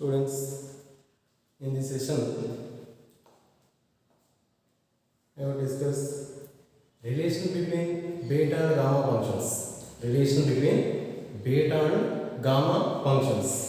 Students, in this session, I will discuss relation between beta and gamma functions. Relation between beta and gamma functions.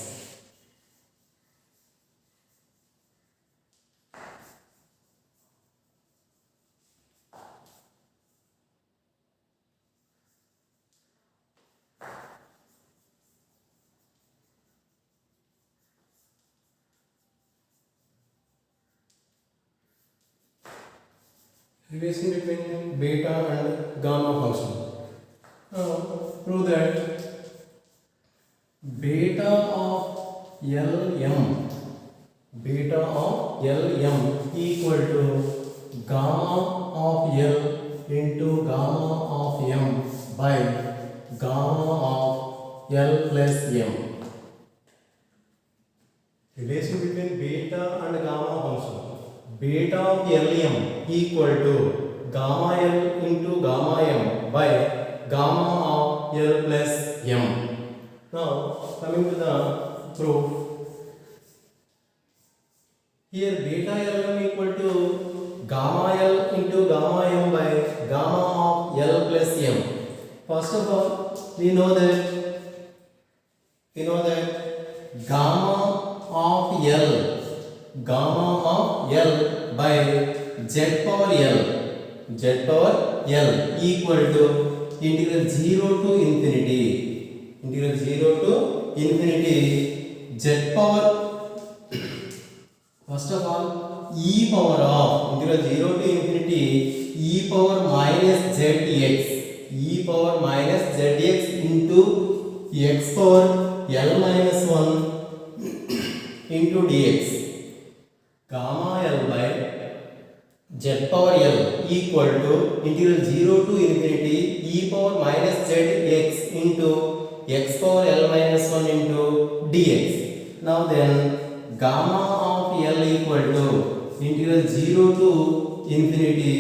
Relation between beta and gamma function. Now, prove that beta of Lm equal to gamma of L into gamma of M by gamma of L plus M. Relation between beta and gamma function. Beta of Lm equal to gamma L into gamma M by gamma of L plus M. Now, coming to the proof. Here beta Lm equal to gamma L into gamma M by gamma of L plus M. First of all, we know that gamma of L by Z power L equal to integral 0 to infinity Z power, first of all, e power of integral 0 to infinity e power minus zx into x power L minus 1 into dx. Gamma L by Z power L equal to integral 0 to infinity e power minus zx into x power L minus 1 into dx. Now then, gamma of L equal to integral 0 to infinity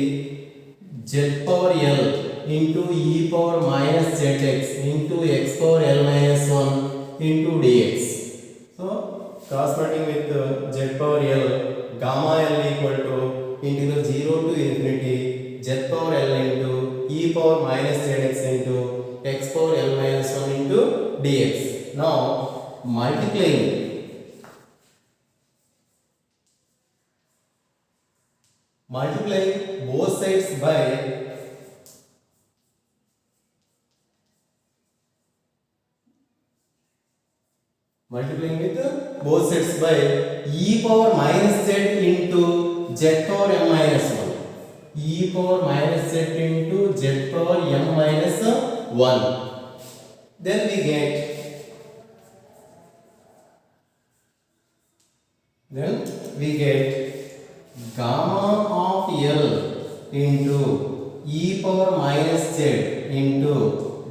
Z power L into e power minus zx into x power L minus 1 into dx. So, corresponding with Z power L, gamma L equal to integral 0 to infinity Z power L into e power minus zx into x power L minus 1 into dx. Now, multiplying both sides by e power minus z into z power m minus 1. E power minus z into z power m minus 1. Then we get gamma of L into e power minus z into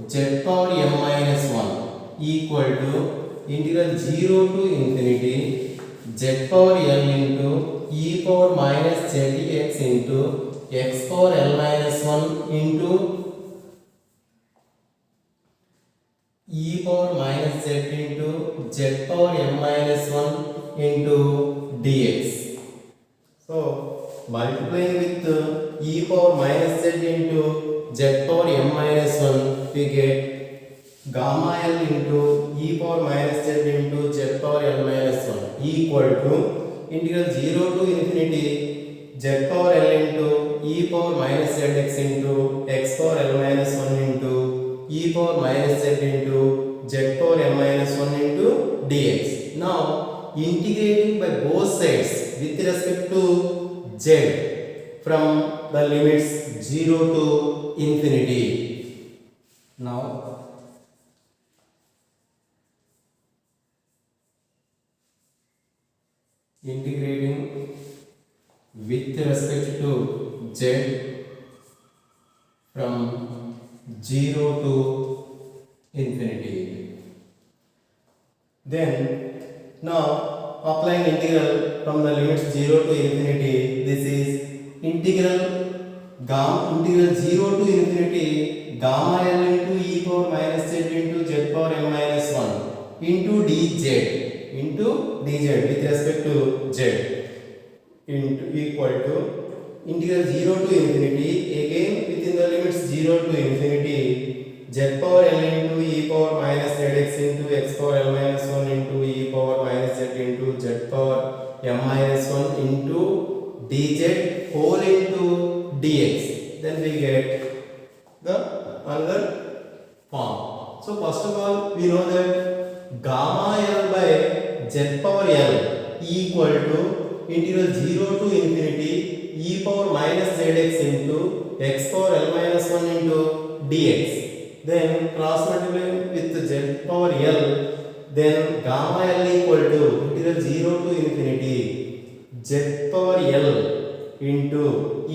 z power m minus 1 equal to integral 0 to infinity z power L into e power minus zx into x power L minus 1 into e power minus z into z power m minus 1 into dx. So, multiplying with e power minus z into z power m minus 1, we get gamma L into e power minus z into z power L minus 1 equal to integral 0 to infinity z power L into e power minus zx into x power L minus 1 into e power minus z into z power m minus 1 into dx. Now, integrating by both sides with respect to z from the limits 0 to infinity. Now, integrating with respect to z from 0 to infinity. Then, now applying integral from the limits 0 to infinity, this is integral 0 to infinity gamma L into e power minus z into z power m minus 1 into dz dz with respect to z into equal to integral 0 to infinity, again within the limits 0 to infinity, z power l into e power minus zx into x power l minus 1 into e power minus z into z power m minus 1 into dz whole into dx. Then we get the another form. So first of all, we know that gamma l by z power l equal to integral 0 to infinity e power minus zx into x power l minus 1 into dx. Then cross multiply with z power l, then gamma l equal to integral 0 to infinity z power l into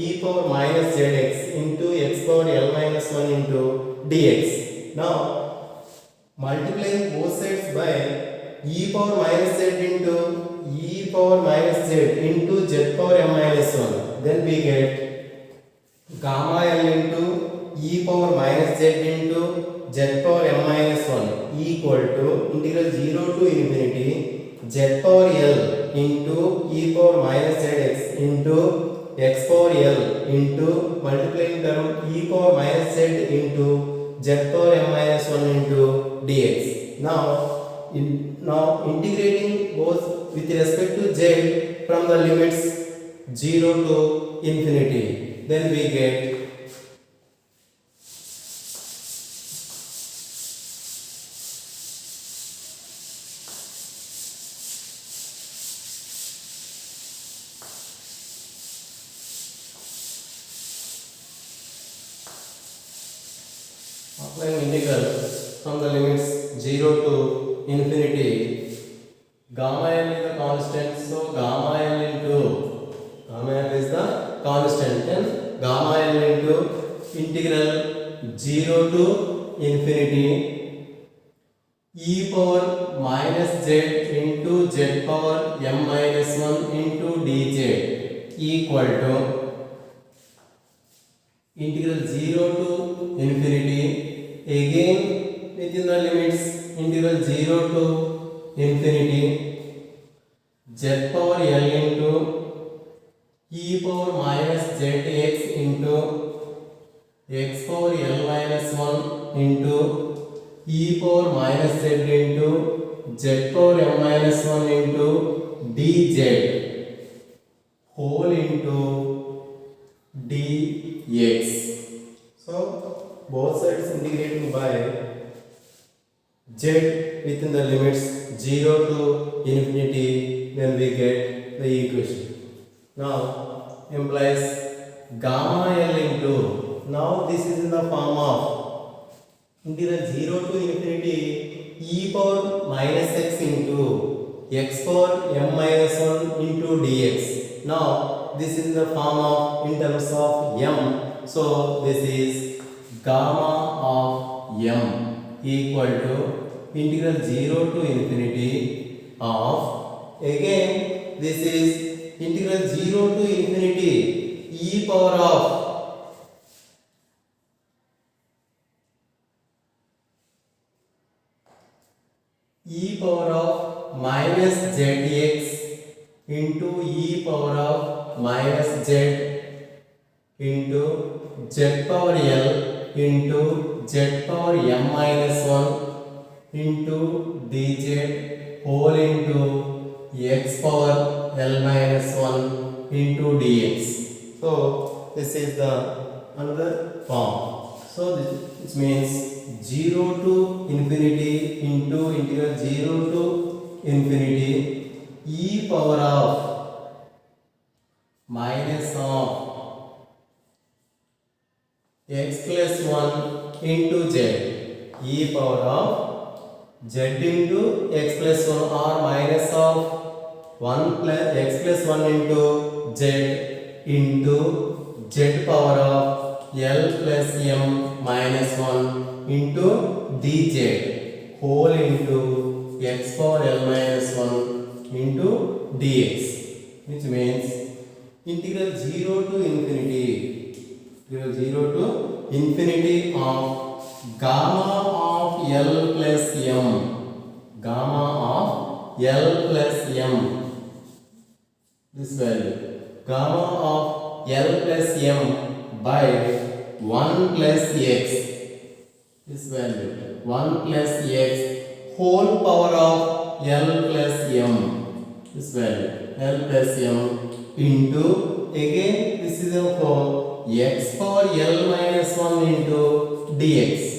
e power minus zx into x power l minus 1 into dx. Now multiplying both sides by e power minus z into e power minus z into z power m minus 1, then we get gamma l into e power minus z into z power m minus 1 equal to integral 0 to infinity z power l into e power minus zx into x power l into multiplying term e power minus z into z power m minus 1 into dx. Now integrating both with respect to z from the limits 0 to infinity, then we get applying integral from the limits 0 to infinity. Gamma l is the constant, so gamma l into gamma l is the constant, then gamma l into integral 0 to infinity e power minus z into z power m minus 1 into dz equal to integral 0 to infinity, again within the limits integral 0 to infinity z power l into e power minus zx into x power l minus 1 into e power minus z into z power m minus 1 into dz whole into dx. So both sides integrating by z within the limits 0 to infinity, then we get the equation. Now implies gamma l into, now this is in the form of integral 0 to infinity e power minus x into x power m minus 1 into dx. Now this is the form of in terms of m, so this is gamma of m equal to integral 0 to infinity of, again this is integral 0 to infinity e power of minus zx into e power of minus z into z power l into z power m minus 1 into dz whole into x power l minus 1 into dx. So this is the another form. So this means 0 to infinity into integral 0 to infinity e power of minus of x plus 1 into z e power of z into x plus 1 or minus of 1 plus x plus 1 into z into z power of l plus m minus 1 into dz whole into x power l minus 1 into dx, which means integral 0 to infinity of gamma of l plus m, gamma of L plus M, this value, gamma of L plus M by 1 plus X, this value, 1 plus X whole power of L plus M, this value, L plus M into, again this is for X power L minus 1 into dx.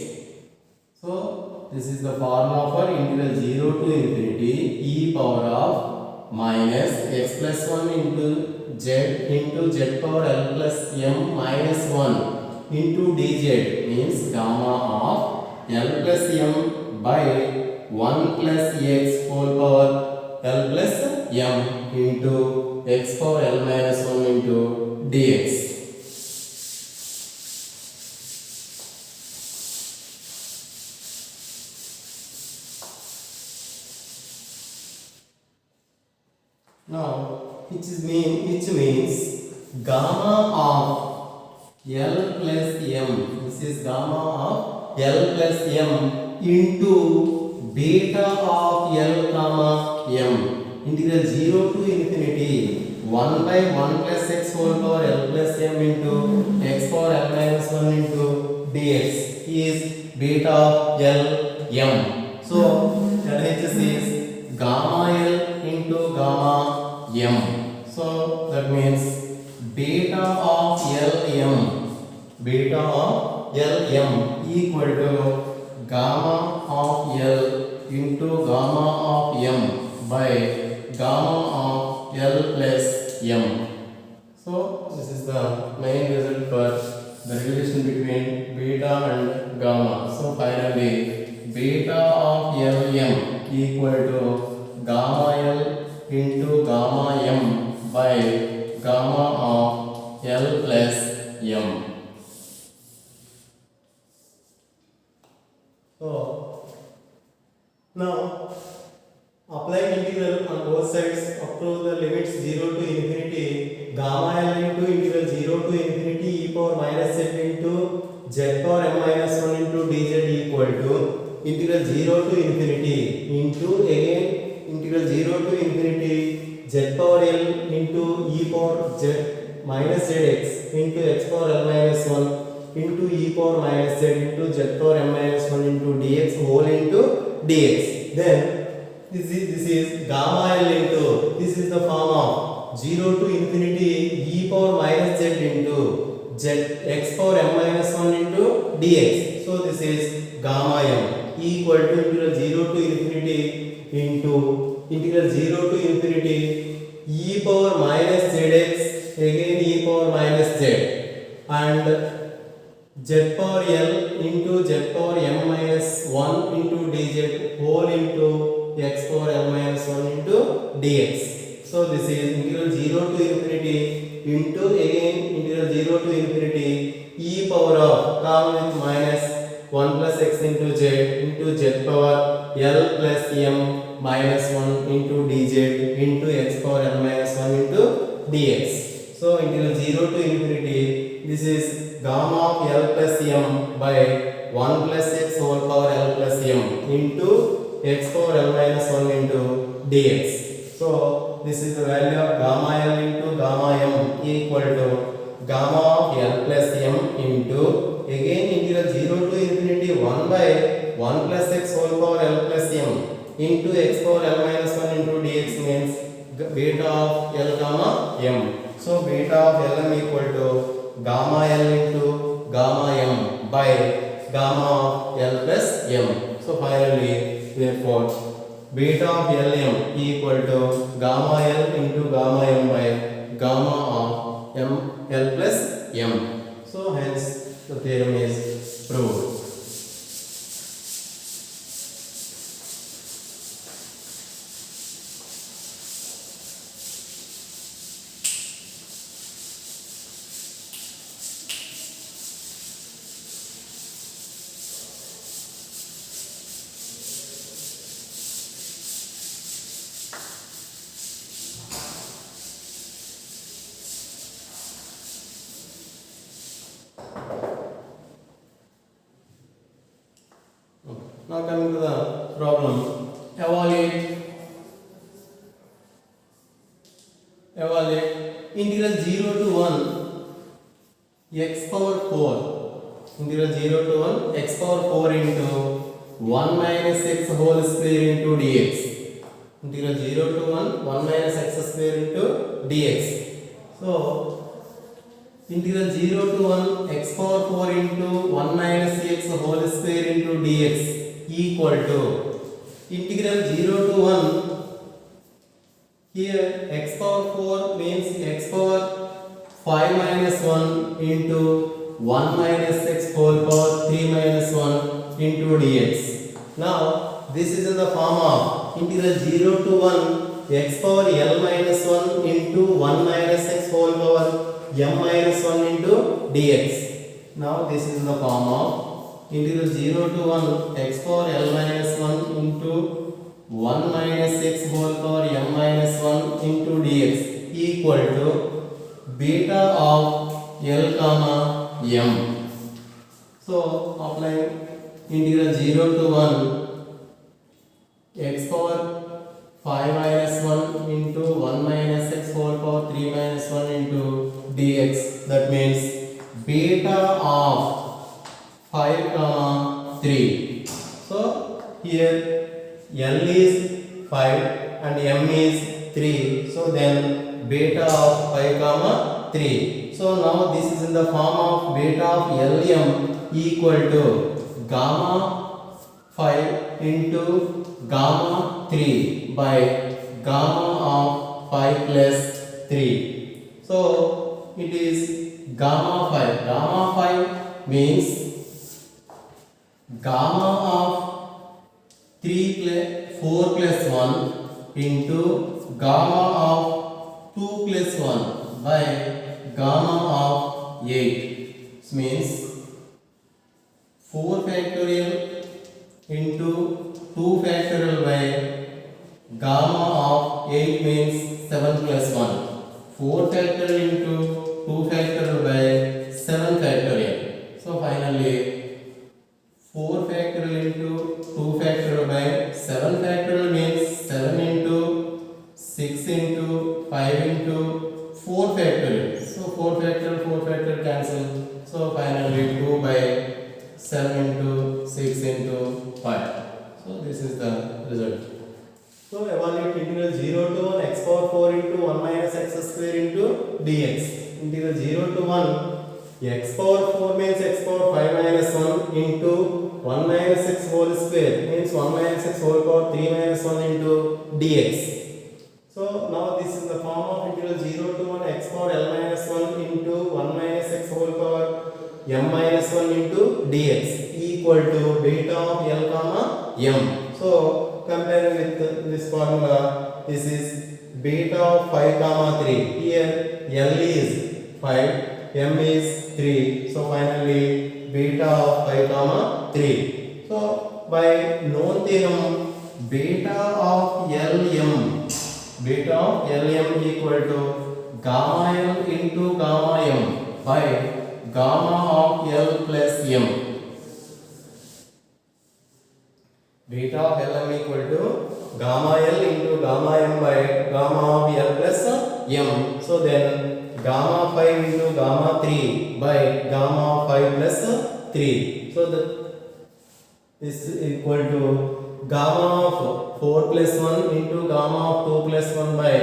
So this is the formula for integral 0 to infinity e power of minus x plus 1 into z power L plus M minus 1 into dz, means gamma of L plus M by 1 plus x whole power L plus M into x power L minus 1 into dx. Now, which means gamma of L plus M. This is gamma of L plus M into beta of L comma M. Integral 0 to infinity 1 by 1 plus x whole power L plus M into x power L minus 1 into dx is beta of L M. So, LHS is gamma L into gamma M. So that means beta of Lm, beta of Lm equal to gamma of L into gamma of M by gamma of L plus M. So this is the main result for the relation between beta and gamma. So finally beta of Lm equal to gamma L into gamma M by gamma of L plus M. So now applying integral on both sides up to the limits 0 to infinity, gamma L into integral 0 to infinity e power minus z into z power m minus 1 into dz equal to integral 0 to infinity into, again integral 0 to infinity z power L into e power z minus zx into x power L minus 1 into e power minus z into z power m minus 1 into dx whole into dx. Then this is gamma L into, this is the form of 0 to infinity e power minus z into z x power m minus 1 into dx. So this is gamma m equal to integral 0 to infinity into integral 0 to infinity e power minus zx, again e power minus z, and z power L into z power m minus 1 into dz whole into x power L minus 1 into dx. So this is integral 0 to infinity into, again integral 0 to infinity e power of, common with minus 1 plus x into z into z power L plus m minus 1 into dz into x power L minus 1 into dx. So integral 0 to infinity, this is gamma of L plus m by 1 plus x whole power L plus m into x power L minus 1 into dx. So this is the value of gamma L into gamma m equal to gamma of L plus m into, again integral 0 to infinity 1 by 1 plus x whole power L plus m into x power L minus 1 into dx means beta of L gamma m. So beta of Lm equal to gamma L into gamma m by gamma of L plus m. So finally, therefore beta of Lm equal to gamma L into gamma m by gamma of m L plus m. So hence the theorem is proved. Now coming to the problem, evaluate x power 4 integral 0 to 1 x power 4 into 1 minus x whole square into dx. Integral 0 to 1 minus x square into dx. So integral 0 to 1 x power 4 into 1 minus x whole square into dx equal to integral 0 to 1. Here x power 4 means x power 5 minus 1 into 1 minus x whole power 3 minus 1 into dx. Now this is in the form of integral 0 to 1 x power l minus 1 into 1 minus x whole power m minus 1 into dx. Now this is in the form of integral 0 to 1 x power l minus 1 into 1 minus x whole power m minus 1 into dx equal to beta of l comma m. So applying integral 0 to 1 x power 5 minus 1 into 1 minus x whole power 3 minus 1 into dx, that means beta of 5 comma 3. So here l is 5 and m is 3, so then beta of 5 comma 3. So now this is in the form of beta of lm equal to gamma 5 into gamma 3 by gamma of 5 plus 3. So it is gamma 5. Gamma 5 means gamma of 4 plus 1 into gamma of 2 plus 1 by gamma of 8. This means 4 factorial into 2 factorial by gamma of 8 means 7 plus 1. 4 factorial into 2 factorial by 7 factorial. So finally 4 factorial into 2 factorial by 7 factorial means 7 into 6 into 5 into 4 factorial. So 4 factorial cancel. So finally 2 by 7 into 6 into 5. So this is the result. So evaluate integral 0 to 1 x power 4 into 1 minus x square into dx. Integral 0 to 1 x power 4 means x power 5 minus 1 into 1 minus x whole square means 1 minus x whole power 3 minus 1 into dx. So now this is the form of integral 0 to 1 x power l minus 1 into 1 minus x whole power m minus 1 into dx equal to beta of l comma m. So comparing with this formula, this is beta of 5 comma 3. Here l is 5, m is 3. So finally beta of 5 comma 3. So by known theorem, beta of lm equal to gamma l into gamma m by gamma of l plus m. Beta of lm equal to gamma l into gamma m by gamma of l plus m. So then gamma 5 into gamma 3 by gamma of 5 plus 3. So that is equal to gamma of 4 plus 1 into gamma of 2 plus 1 by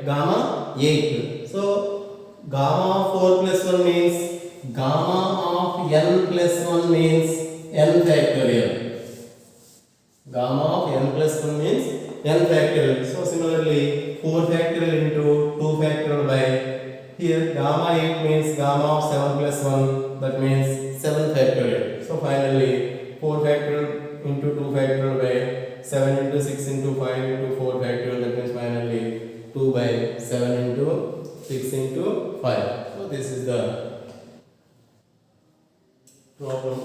gamma 8. So gamma of 4 plus 1 means gamma of n plus 1 means n factorial. Gamma of n plus 1 means n factorial. So similarly 4 factorial into 2 factorial by here gamma 8 means gamma of 7 plus 1, that means 7 factorial. So finally 4 factorial into 2 factorial by 7 into 6 into 5 into 4 factorial, that means finally 2 by 7 into 6 into 5. So this is the problem,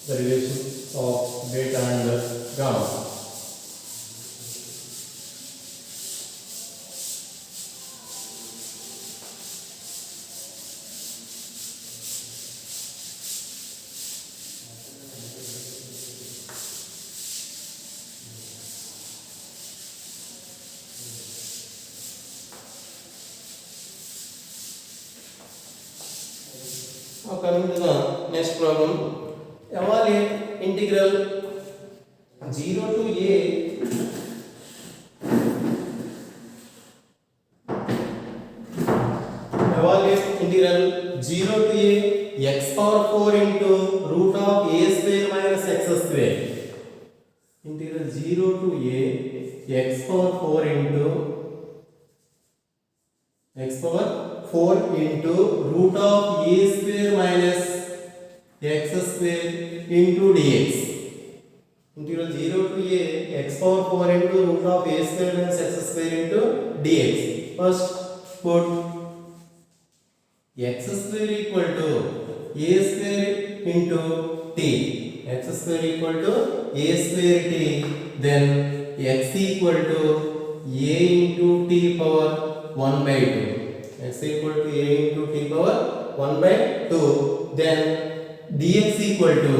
the relation of beta and gamma. coming to the next problem. Evaluate integral 0 to a evaluate integral 0 to a x power 4 into root of a square minus x square. Integral 0 to a x power 4 into root of a square minus x square into dx. Integral 0 to a x power 4 into root of a square minus x square into dx. First put x square equal to a square into t. X square equal to a square t. Then x equal to a into t power 1 by 2. X equal to a into t power 1 by 2. Then dx equal to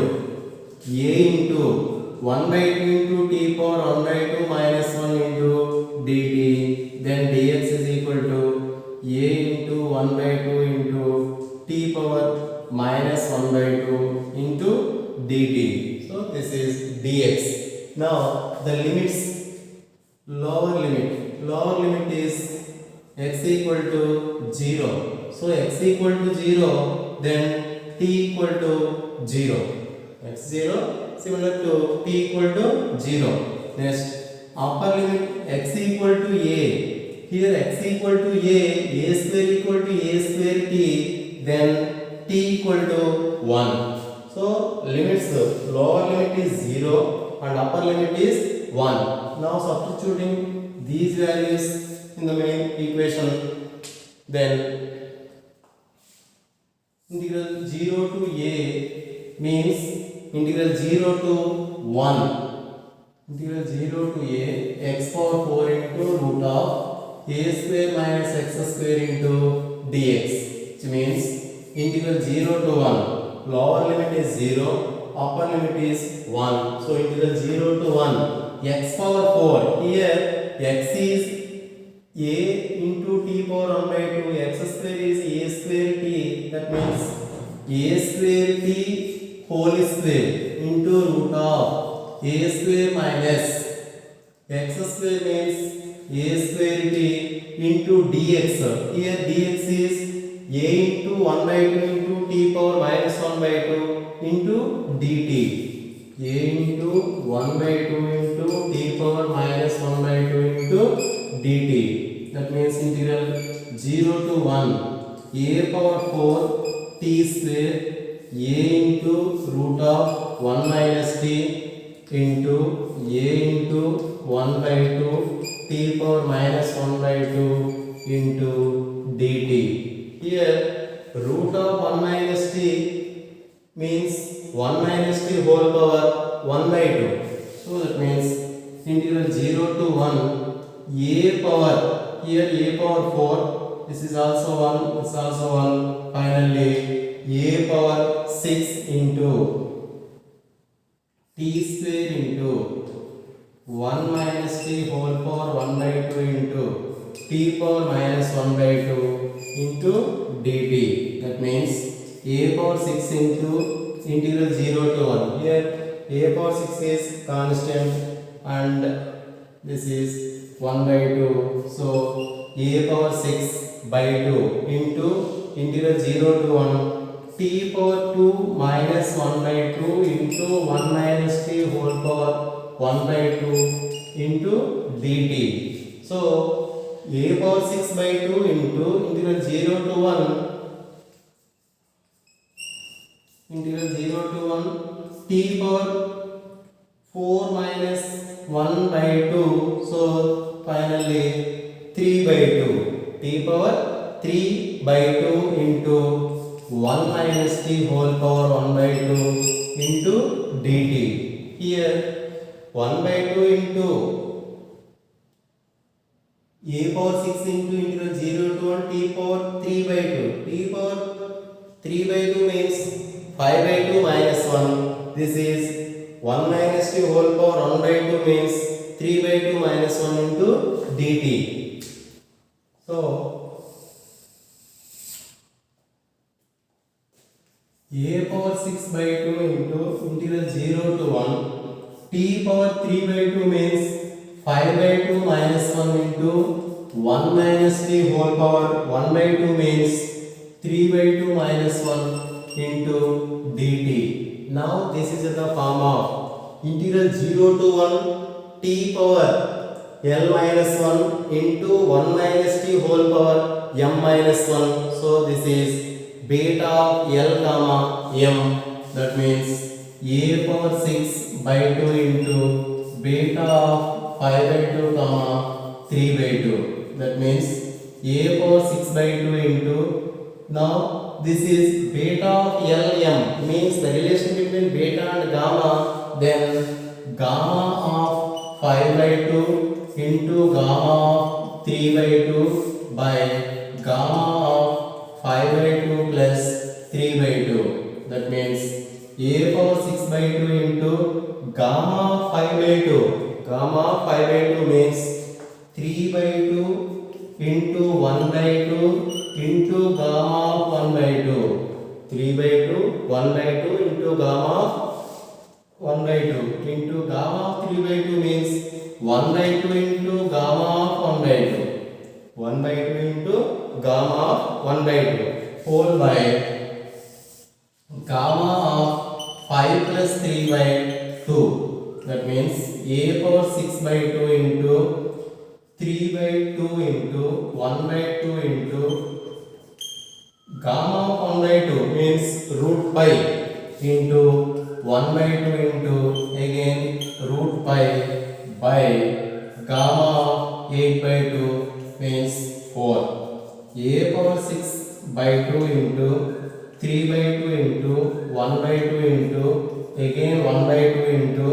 a into 1 by 2 into t power 1 by 2 minus 1 into dt. Then dx is equal to a into 1 by 2 into t power minus 1 by 2 into dt. So this is dx. Now the limits, lower limit is x equal to 0. So x equal to 0, then t equal to 0. x0 similar to t equal to 0. Next upper limit x equal to a. Here x equal to a square equal to a square t, then t equal to 1. So limits, lower limit is 0 and upper limit is 1. Now substituting these values in the main equation, then integral 0 to a means integral 0 to 1. Integral 0 to a x power 4 into root of a square minus x square into dx, which means integral 0 to 1. Lower limit is 0, upper limit is 1. So integral 0 to 1 x power 4. Here x is a into t power 1 by 2. X square is a square t. That means a square t whole square into root of a square minus x square means a square t into dx. Here dx is a into 1 by 2 into t power minus 1 by 2 into dt. A into 1 by 2 into t power minus 1 by 2 into dt. That means integral 0 to 1 a power 4 t square a into root of 1 minus t into a into 1 by 2 t power minus 1 by 2 into dt. Here root of 1 minus t means 1 minus t whole power 1 by 2. So that means integral 0 to 1 a power, here a power 4, this is also 1, this is also 1. Finally a power 6 into t square into 1 minus t whole power 1 by 2 into t power minus 1 by 2 into dt. That means a power 6 into integral 0 to 1. Here a power 6 is constant and this is 1 by 2. So a power 6 by 2 into integral 0 to 1 t power 2 minus 1 by 2 into 1 minus t whole power 1 by 2 into dt. So a power 6 by 2 into integral 0 to 1 integral 0 to 1 t power 4 minus 1 by 2. So finally 3 by 2 t power 3 by 2 into 1 minus t whole power 1 by 2 into dt. Here 1 by 2 into a power 6 into integral 0 to 1 t power 3 by 2. T power 3 by 2 means 5 by 2 minus 1. This is 1 minus t whole power 1 by 2 means 3 by 2 minus 1 into dt. So a power 6 by 2 into integral 0 to 1 t power 3 by 2 means 5 by 2 minus 1 into 1 minus t whole power 1 by 2 means 3 by 2 minus 1 into dt. Now this is the form of integral 0 to 1 t power l minus 1 into 1 minus t whole power m minus 1. So this is beta of l comma m, that means a power 6 by 2 into beta of 5 by 2 comma 3 by 2, that means a power 6 by 2 into, now this is beta of lm means the relation between beta and gamma, then gamma of 5 by 2 into gamma of 3 by 2 by gamma of 5 by 2 plus 3 by 2, that means a power 6 by 2 into gamma of 5 by 2, gamma of 5 by 2 means 3 by 2 into 1 by 2 into gamma of 1 by 2, 3 by 2 1 by 2 into gamma of 1 by 2 into gamma of 3 by 2 means 1 by 2 into gamma of 1 by 2, 1 by 2 into gamma of 1 by 2 whole by gamma of 5 plus 3 by 2, that means a power 6 by 2 into 3 by 2 into 1 by 2 into gamma of 1 by 2 means root pi into 1 by 2 into again root pi by gamma of 8 by 2 means 4. A power 6 by 2 into 3 by 2 into 1 by 2 into again 1 by 2 into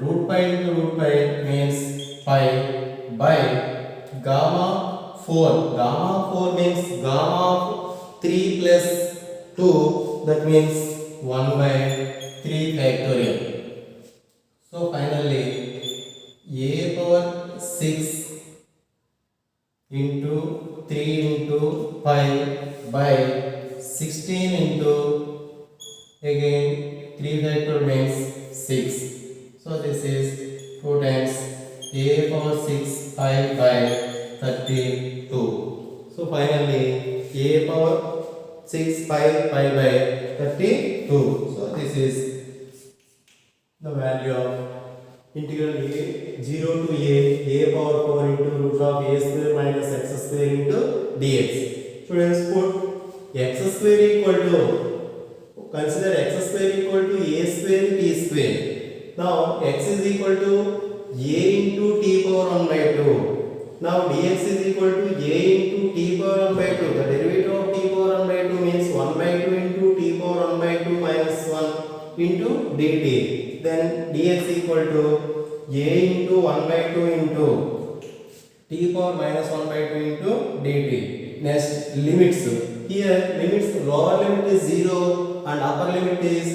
root pi means pi by gamma 4. Gamma 4 means gamma of 3 plus 2, that means 1 by 3 factorial. So finally a power 6 into 3 into pi by 16 into again 3 factorial means 6. So this is 2 times a power 6 pi by 32. So finally a power 6 pi by 32. So this is the value of integral a 0 to a power 4 into root of a square minus x square into dx. Students, put x square equal to, consider x square equal to a square t square. Now x is equal to a into t power 1 by 2. Now dx is equal to a into t power 1 by 2. The derivative of t power 1 by 2 means 1 by 2 into t power 1 by 2 minus 1 into dt. Then dx equal to a into 1 by 2 into t power minus 1 by 2 into dt. Next, limits. Here limits, lower limit is 0 and upper limit is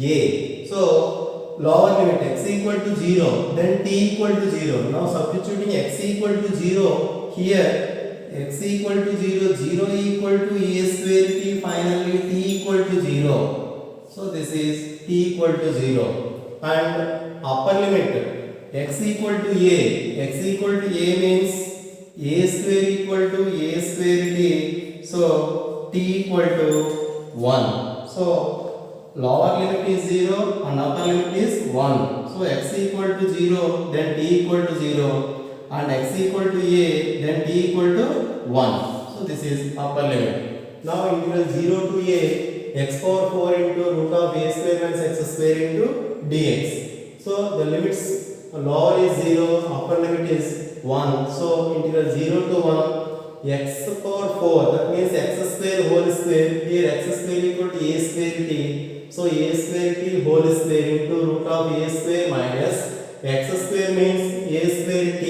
a. So lower limit x equal to 0, then t equal to 0. Now substituting x equal to 0 here, x equal to 0, 0 equal to a square t, finally t equal to 0. So this is t equal to 0. And upper limit x equal to a, x equal to a means a square equal to a square t. So t equal to 1. So lower limit is 0 and upper limit is 1. So x equal to 0, then t equal to 0, and x equal to a, then t equal to 1. So this is upper limit. Now integral 0 to a x power 4 into root of a square minus x square into dx. So the limits, lower is 0, upper limit is 1. So integral 0 to 1 x power 4, that means x square whole square. Here x square equal to a square t. So a square t whole square into root of a square minus x square means a square t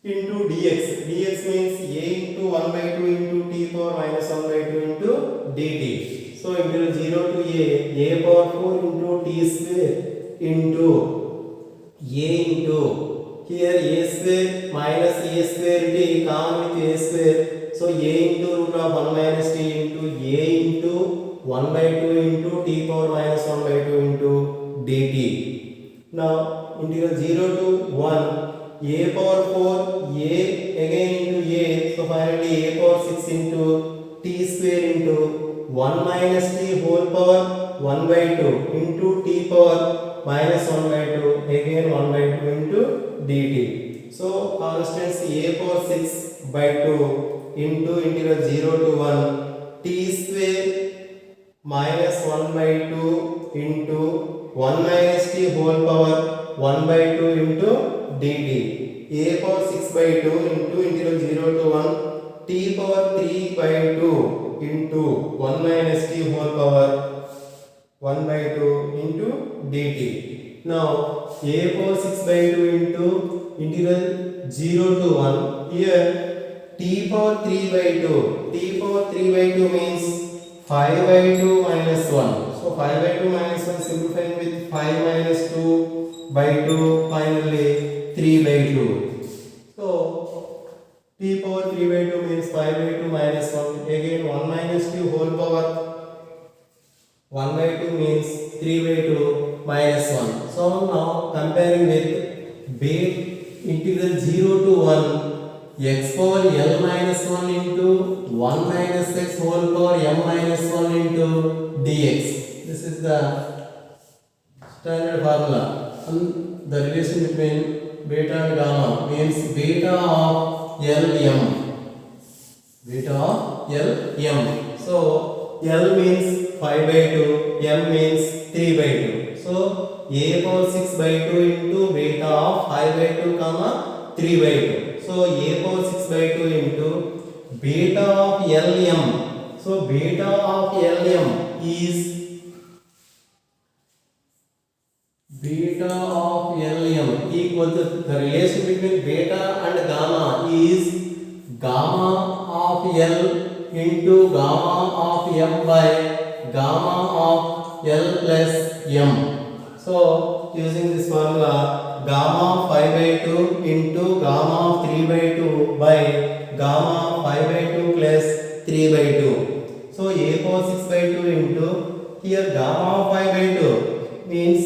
into dx. dx means a into 1 by 2 into t power minus 1 by 2 into dt. So integral 0 to a power 4 into t square into a into, here a square minus a square t common with a square. So a into root of 1 minus t into a into 1 by 2 into t power minus 1 by 2 into dt. Now integral 0 to 1 a power 4 a again into a, so finally a power 6 into t square into 1 minus t whole power 1 by 2 into t power minus 1 by 2 again 1 by 2 into dt. So constants a power 6 by 2 into integral 0 to 1 t square minus 1 by 2 into 1 minus t whole power 1 by 2 into dt. A power 6 by 2 into integral 0 to 1 t power 3 by 2 into 1 minus t whole power 1 by 2 into dt. Now a power 6 by 2 into integral 0 to 1, here t power 3 by 2, t power 3 by 2 means 5 by 2 minus 1. So 5 by 2 minus 1 simplifying with 5 minus 2 by 2, finally 3 by 2. So t power 3 by 2 means 5 by 2 minus 1, again 1 minus 2 whole power 1 by 2 means 3 by 2 minus 1. So now comparing with base integral 0 to 1 x power l minus 1 into 1 minus x whole power m minus 1 into dx. This is the standard formula. And the relation between beta and gamma means beta of Lm. Beta of Lm. So L means 5 by 2, m means 3 by 2. So a power 6 by 2 into beta of 5 by 2 comma 3 by 2. So a power 6 by 2 into beta of Lm. So beta of Lm is beta of Lm equal to the relation between beta and gamma is gamma of L into gamma of m by gamma of L plus m. So using this formula, gamma 5 by 2 into gamma 3 by 2 by gamma 5 by 2 plus 3 by 2. So a power 6 by 2 into, here gamma 5 by 2 means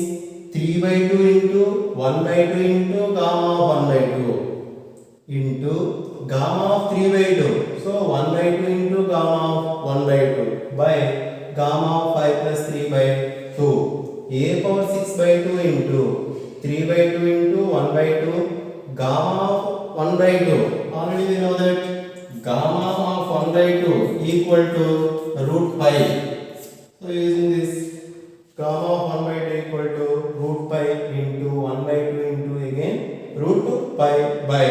3 by 2 into 1 by 2 into gamma 1 by 2 into gamma of 3 by 2. So 1 by 2 into gamma of 1 by 2 by gamma of 5 plus 3 by 2. A power 6 by 2 into 3 by 2 into 1 by 2 gamma of 1 by 2. Already we know that gamma of 1 by 2 equal to root pi. So using this, gamma of 1 by 2 equal to root pi into 1 by 2 into again root pi by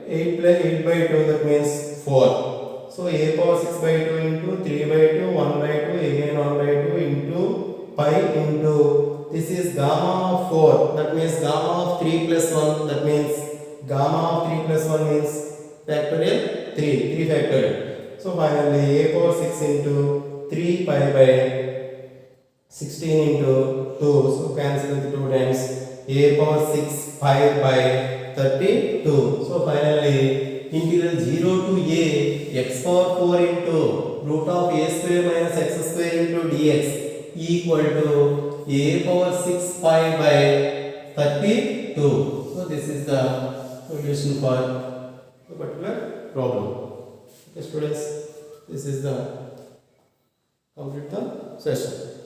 8 plus 8 by 2, that means 4. So a power 6 by 2 into 3 by 2 1 by 2 again 1 by 2 into pi into, this is gamma of 4, that means gamma of 3 plus 1, that means gamma of 3 plus 1 means factorial 3 factorial. So finally a power 6 into 3 pi by 16 into 2, so cancel with 2 times, a power 6 pi by 32. So finally integral 0 to a x power 4 into root of a square minus x square into dx equal to a power 6 pi by 32. So this is the solution for the particular problem. Okay students, this is the complete the session.